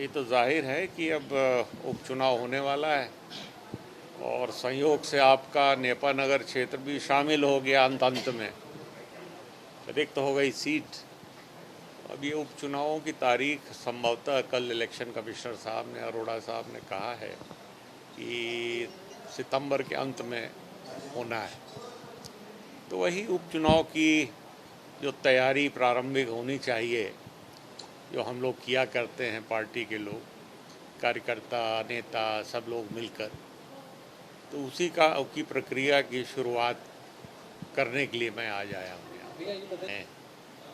ये तो जाहिर है कि अब उपचुनाव होने वाला है और संयोग से आपका नेपा नगर क्षेत्र भी शामिल हो गया अंत में। रिक्त हो गई सीट। अब ये उपचुनावों की तारीख संभवतः कल इलेक्शन कमिश्नर साहब ने, अरोड़ा साहब ने कहा है कि सितंबर के अंत में होना है। तो वही उपचुनाव की जो तैयारी प्रारंभिक होनी चाहिए, जो हम लोग किया करते हैं, पार्टी के लोग, कार्यकर्ता, नेता, सब लोग मिलकर, तो उसी की प्रक्रिया की शुरुआत करने के लिए मैं आज आया हूँ यहाँ।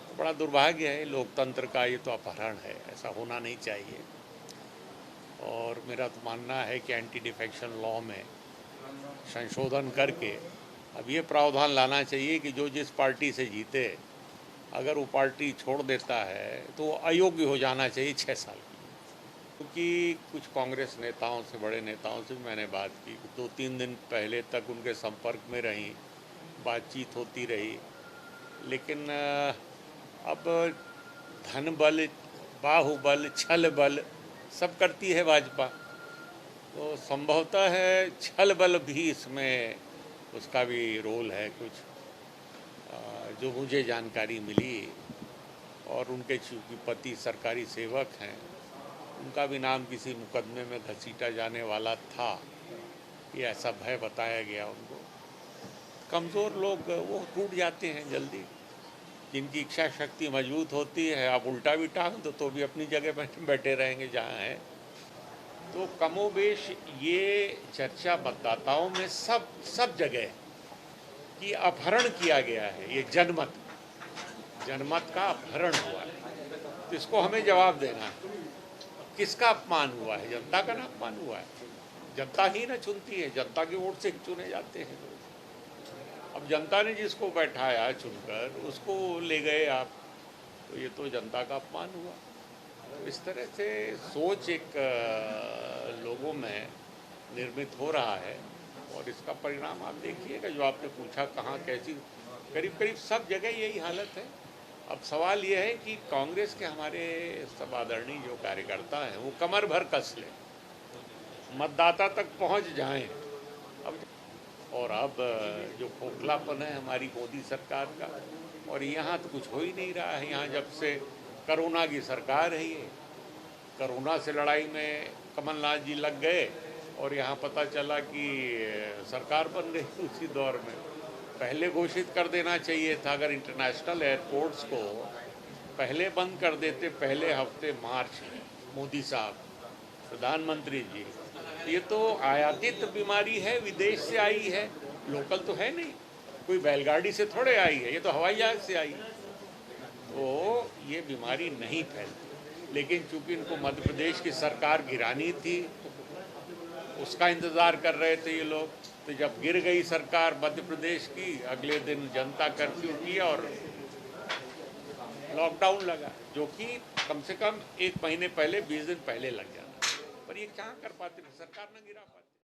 तो बड़ा दुर्भाग्य है, लोकतंत्र का ये तो अपहरण है, ऐसा होना नहीं चाहिए। और मेरा तो मानना है कि एंटी डिफेक्शन लॉ में संशोधन करके अब ये प्रावधान लाना चाहिए कि जो जिस पार्टी से जीते, अगर वो पार्टी छोड़ देता है तो वो अयोग्य हो जाना चाहिए 6 साल की। क्योंकि कुछ कांग्रेस नेताओं से, बड़े नेताओं से भी मैंने बात की, 2-3 दिन पहले तक उनके संपर्क में रही, बातचीत होती रही, लेकिन अब धन बल, बाहुबल, छल बल सब करती है भाजपा, तो संभवतः है छल बल भी इसमें उसका भी रोल है कुछ, जो मुझे जानकारी मिली। और उनके चूँकि पति सरकारी सेवक हैं, उनका भी नाम किसी मुकदमे में घसीटा जाने वाला था, ये ऐसा भय बताया गया उनको। कमज़ोर लोग वो टूट जाते हैं जल्दी, जिनकी इच्छा शक्ति मजबूत होती है, आप उल्टा भी टांग दो तो भी अपनी जगह बैठे रहेंगे जहाँ हैं। तो कमोबेश ये चर्चा मतदाताओं में सब जगह कि अपहरण किया गया है, ये जनमत का अपहरण हुआ है। तो इसको हमें जवाब देना है। किसका अपमान हुआ है? जनता का ना अपमान हुआ है। जनता ही ना चुनती है, जनता के वोट से चुने जाते हैं लोग। अब जनता ने जिसको बैठाया चुनकर, उसको ले गए आप, तो ये तो जनता का अपमान हुआ। इस तरह से सोच एक लोगों में निर्मित हो रहा है और इसका परिणाम आप देखिएगा। जो आपने पूछा कहाँ कैसी, करीब करीब सब जगह यही हालत है। अब सवाल ये है कि कांग्रेस के हमारे सब आदरणीय जो कार्यकर्ता हैं वो कमर भर कस लें, मतदाता तक पहुंच जाएं। अब जो खोखलापन है हमारी मोदी सरकार का, और यहाँ तो कुछ हो ही नहीं रहा है। यहाँ जब से कोरोना की सरकार है, ये कोरोना से लड़ाई में कमलनाथ जी लग गए और यहाँ पता चला कि सरकार बन गई उसी दौर में। पहले घोषित कर देना चाहिए था, अगर इंटरनेशनल एयरपोर्ट्स को पहले बंद कर देते, पहले हफ्ते मार्च में, मोदी साहब, प्रधानमंत्री जी। ये तो आयातित बीमारी है, विदेश से आई है, लोकल तो है नहीं, कोई बैलगाड़ी से थोड़े आई है, ये तो हवाई जहाज से आई। तो ये बीमारी नहीं फैलती, लेकिन चूंकि इनको मध्य प्रदेश की सरकार गिरानी थी, उसका इंतज़ार कर रहे थे ये लोग। तो जब गिर गई सरकार मध्य प्रदेश की, अगले दिन जनता कर्फ्यू किया और लॉकडाउन लगा, जो कि कम से कम 1 महीने पहले, 20 दिन पहले लग जाना। पर ये क्या कर पाते, सरकार ना गिरा पाती।